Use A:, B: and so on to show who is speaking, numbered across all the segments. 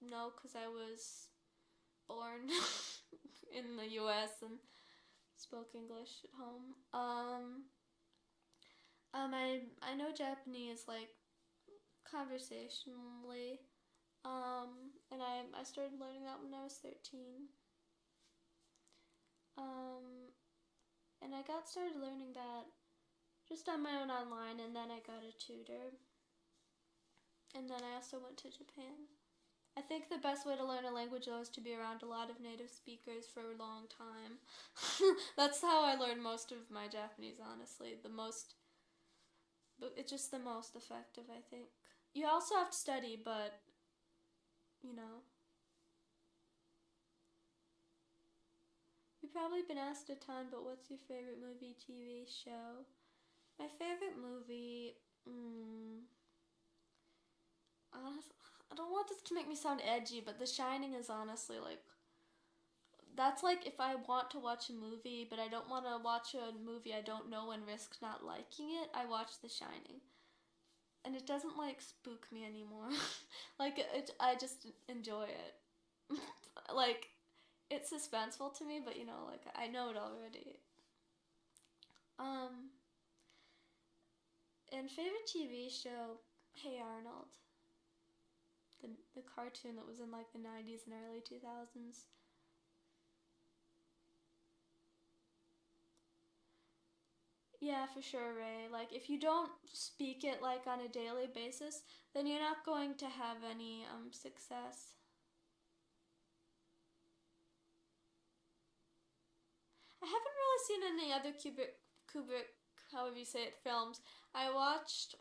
A: no, because I was born in the U.S. and spoke English at home. I know Japanese like conversationally. And I started learning that when I was 13. Um, and I got started learning that just on my own online, and then I got a tutor. And then I also went to Japan. I think the best way to learn a language though is to be around a lot of native speakers for a long time. That's how I learned most of my Japanese, honestly. It's just the most effective, I think. You also have to study, but you know, you've probably been asked a ton, but what's your favorite movie, TV show? My favorite movie, I don't want this to make me sound edgy, but The Shining is honestly like that's like if I want to watch a movie, but I don't want to watch a movie I don't know and risk not liking it. I watch The Shining, and it doesn't like spook me anymore. I just enjoy it. Like it's suspenseful to me, but like I know it already. Um, and favorite TV show, Hey Arnold, the cartoon that was in like the 90s and early 2000s. Yeah, for sure, Ray. Like if you don't speak it like on a daily basis, then you're not going to have any success. I haven't really seen any other Kubrick, however you say it, films. I watched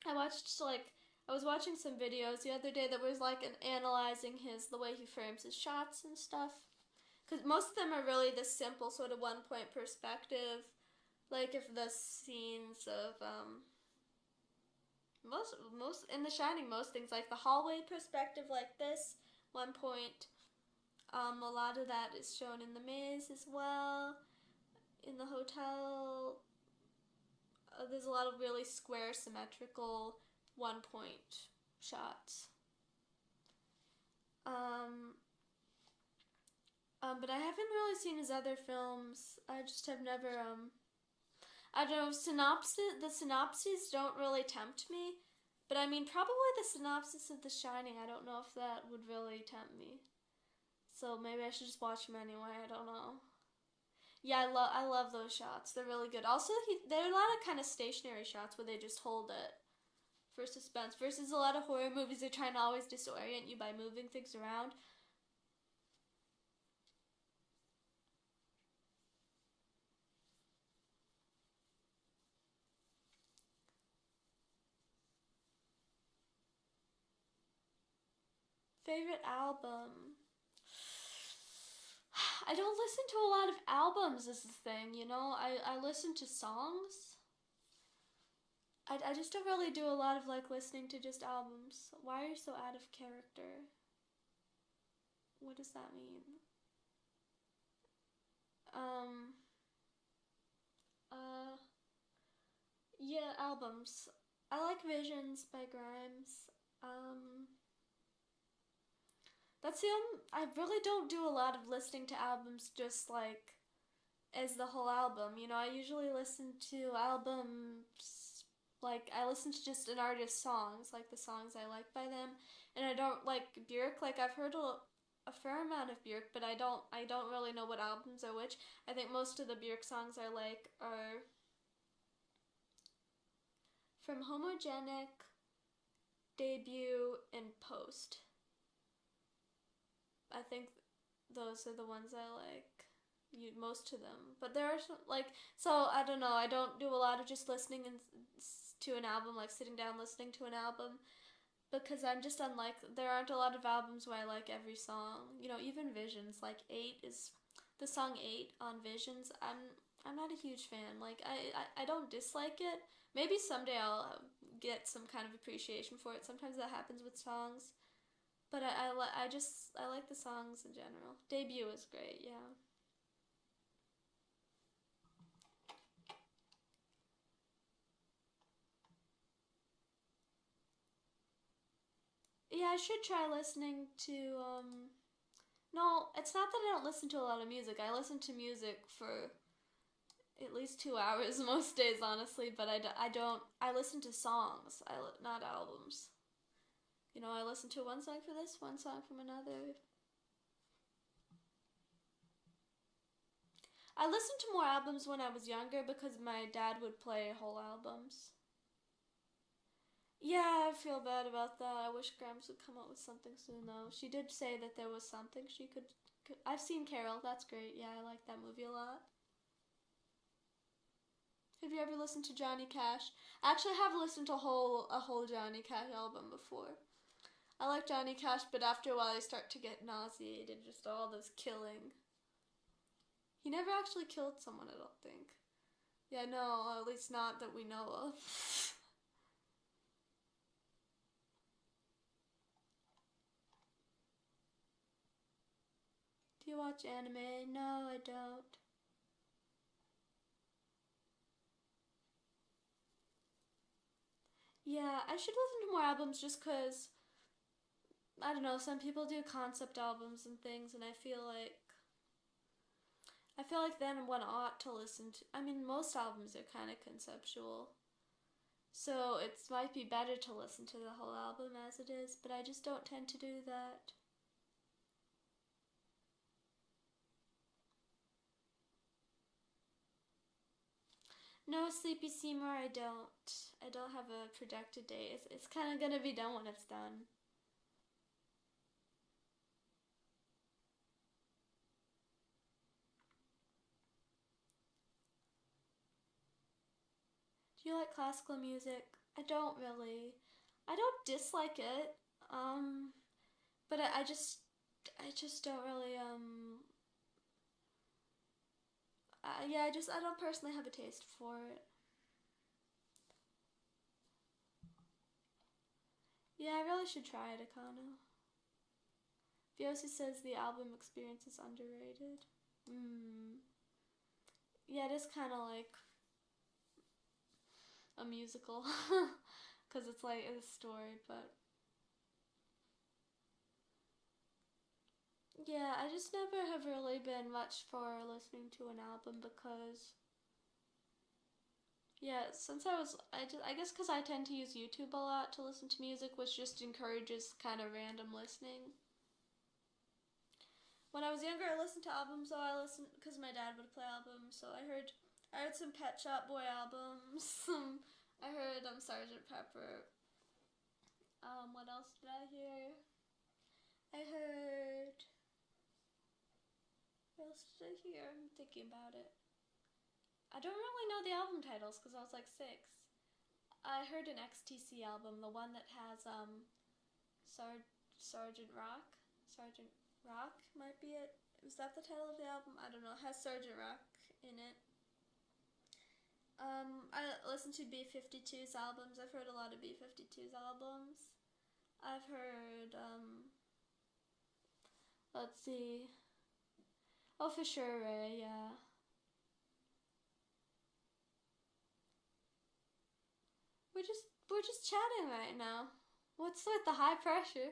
A: I watched like I was watching some videos the other day that was like analyzing the way he frames his shots and stuff. Because most of them are really this simple sort of one point perspective. Like if the scenes of most in The Shining, most things like the hallway perspective, like this 1 point. A lot of that is shown in the maze as well. In the hotel, there's a lot of really square, symmetrical 1 point shots. Um, but I haven't really seen his other films. I just have never I don't know, the synopses don't really tempt me. But I mean, probably the synopsis of The Shining, I don't know if that would really tempt me. So maybe I should just watch them anyway, I don't know. Yeah, I love those shots. They're really good. Also, there are a lot of kind of stationary shots where they just hold it for suspense versus a lot of horror movies they're trying to always disorient you by moving things around. Favorite album? I don't listen to a lot of albums is the thing. I listen to songs. I just don't really do a lot of like listening to just albums. Why are you so out of character? What does that mean? Um, uh, yeah, albums. I like Visions by Grimes. Um, that's the only, I really don't do a lot of listening to albums just like as the whole album. I usually listen to albums like I listen to just an artist's songs, like the songs I like by them, and I don't like Björk. Like I've heard a fair amount of Björk, but I don't really know what albums are which. I think most of the Björk songs I like are from Homogenic, Debut, and Post. I think those are the ones I like. Most of them, but there are some, like so I don't know. I don't do a lot of just listening to an album, like sitting down listening to an album, because I'm just unlike. There aren't a lot of albums where I like every song. Even Visions, like Eight is the song Eight on Visions. I'm not a huge fan. Like I don't dislike it. Maybe someday I'll get some kind of appreciation for it. Sometimes that happens with songs, but I like the songs in general. Debut is great. Yeah. Yeah, Yeah, I should try listening to no, it's not that I don't listen to a lot of music. I listen to music for at least 2 hours most days, honestly, but I don't, I listen to songs, not albums. You know, I listen to one song for this, one song from another. I listened to more albums when I was younger because my dad would play whole albums. Yeah, I feel bad about that. I wish Grams would come out with something soon, though. She did say that there was something she could. I've seen Carol. That's great. Yeah, I like that movie a lot. Have you ever listened to Johnny Cash? I actually have listened to a whole Johnny Cash album before. I like Johnny Cash, but after a while I start to get nauseated. Just all this killing. He never actually killed someone, I don't think. Yeah, no, at least not that we know of. Do you watch anime? No, I don't. Yeah, I should listen to more albums just because, I don't know, some people do concept albums and things, and I feel like then one ought to listen to. I mean, most albums are kind of conceptual, so it might be better to listen to the whole album as it is, but I just don't tend to do that. No, Sleepy Seymour, I don't. I don't have a projected date. It's kind of gonna be done when it's done. Do you like classical music? I don't really. I don't dislike it. Um, but I just don't really yeah, I don't personally have a taste for it. Yeah, I really should try it, Akano. Viosi says the album experience is underrated. Hmm. Yeah, it is kind of like a musical, because it's like a story. But yeah, I just never have really been much for listening to an album because yeah, since I guess because I tend to use YouTube a lot to listen to music, which just encourages kind of random listening. When I was younger, I listened to albums. Though I listened because my dad would play albums, so I heard some Pet Shop Boy albums. I heard Sergeant Pepper. What else did I hear? I heard. What else did I hear? I'm thinking about it. I don't really know the album titles because I was like 6. I heard an XTC album, the one that has Sergeant Rock. Sergeant Rock might be it. Was that the title of the album? I don't know. It has Sergeant Rock in it. I listened to B-52's albums. I've heard a lot of B-52's albums. I've heard, let's see. Oh, for sure, Ray, yeah. We're just chatting right now. What's with the high pressure?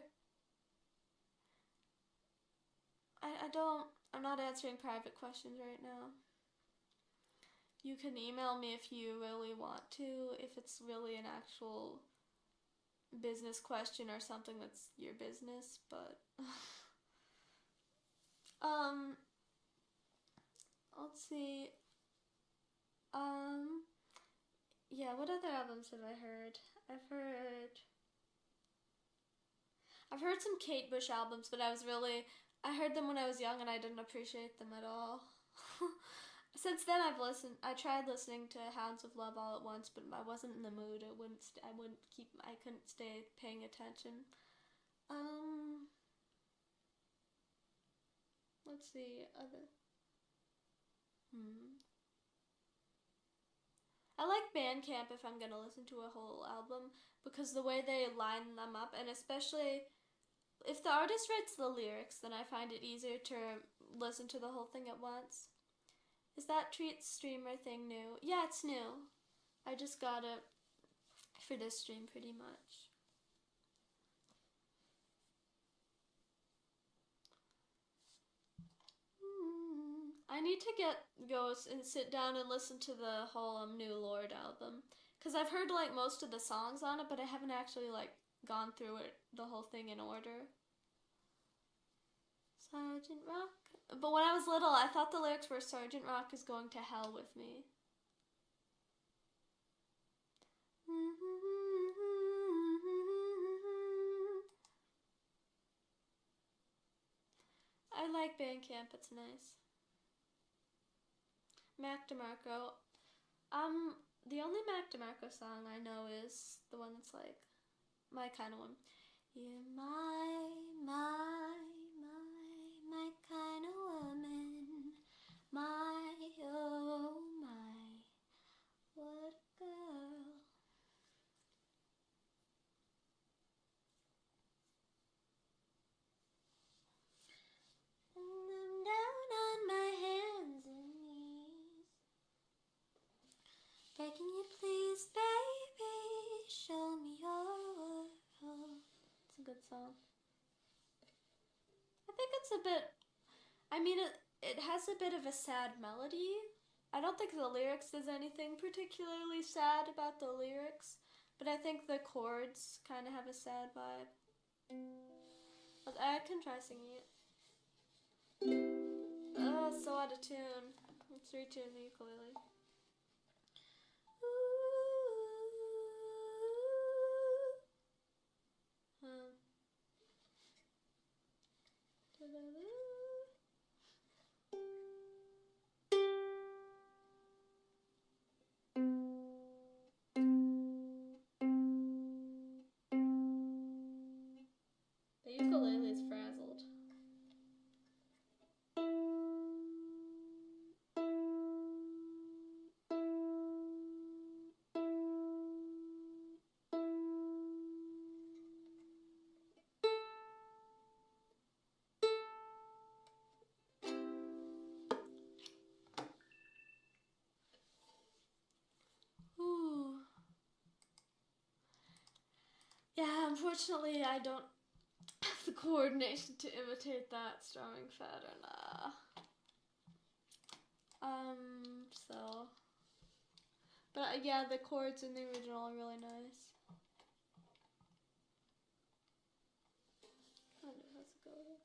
A: I don't, I'm not answering private questions right now. You can email me if you really want to, if it's really an actual business question or something that's your business, but um let's see. Um yeah, what other albums have I heard? I've heard I've heard some Kate Bush albums, but I heard them when I was young and I didn't appreciate them at all. Since then I tried listening to Hounds of Love all at once, but I wasn't in the mood. I couldn't stay paying attention. Um let's see other hmm. I like Bandcamp if I'm gonna listen to a whole album because the way they line them up, and especially if the artist writes the lyrics, then I find it easier to listen to the whole thing at once. Is that Treat streamer thing new? Yeah, it's new. I just got it for this stream pretty much. I need to go and sit down and listen to the whole New Lord album, cause I've heard like most of the songs on it, but I haven't actually like gone through it the whole thing in order. Sergeant Rock. But when I was little, I thought the lyrics were Sergeant Rock is going to hell with me. I like Bandcamp, it's nice. Mac DeMarco. The only Mac DeMarco song I know is the one that's like my kind of one. You're my kind of woman. My, oh my, what a girl. I'm down on my hands and knees, begging you please, baby, show me your world. It's a good song. I think it's a bit, I mean, it has a bit of a sad melody. I don't think the lyrics is anything particularly sad about the lyrics, but I think the chords kind of have a sad vibe. But I can try singing it. Oh, it's so out of tune. Let's retune the ukulele. The ukulele is frazzled. Ooh. Yeah, unfortunately I don't have the coordination to imitate that strumming pattern. So. But yeah, the chords in the original are really nice. I wonder how's it going.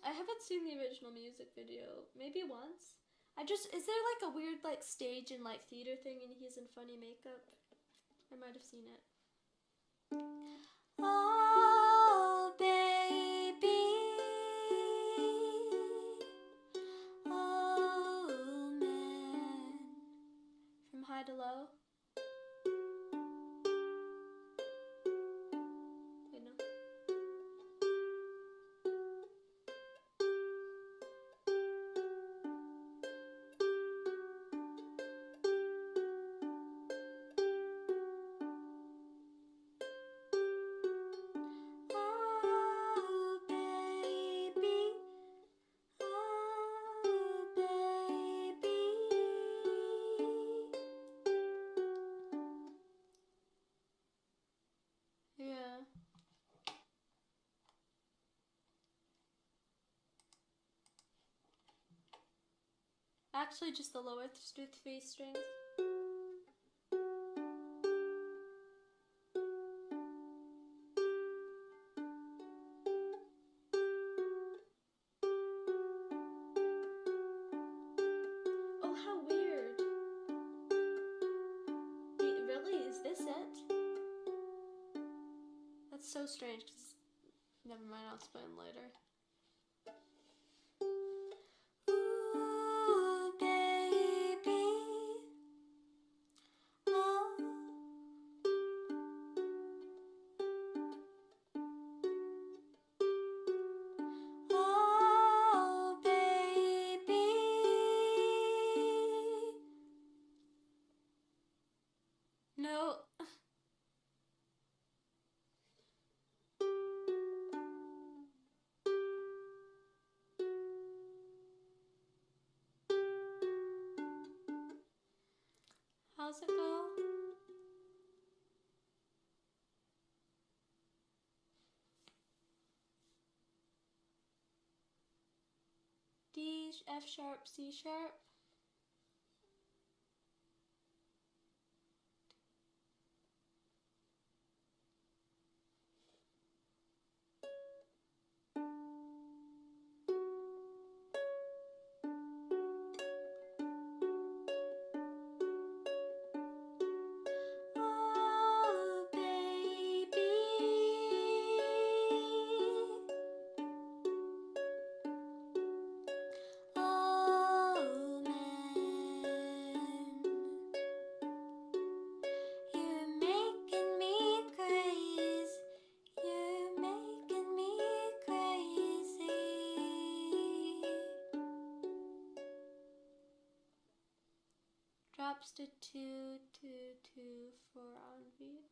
A: I haven't seen the original music video. Maybe once. Is there like a weird like stage and like theater thing and he's in funny makeup? I might have seen it. Oh, baby. Oh, man. From High to Low. Wait, no. Actually, just the lower three strings. Oh, how weird. Really? Is this it? That's so strange, because never mind, I'll explain later. No. D, F sharp, C sharp. Oh, baby. Oh, man. You're making me crazy. You're making me crazy. Drops to 2, 2, 2, 4 on beat.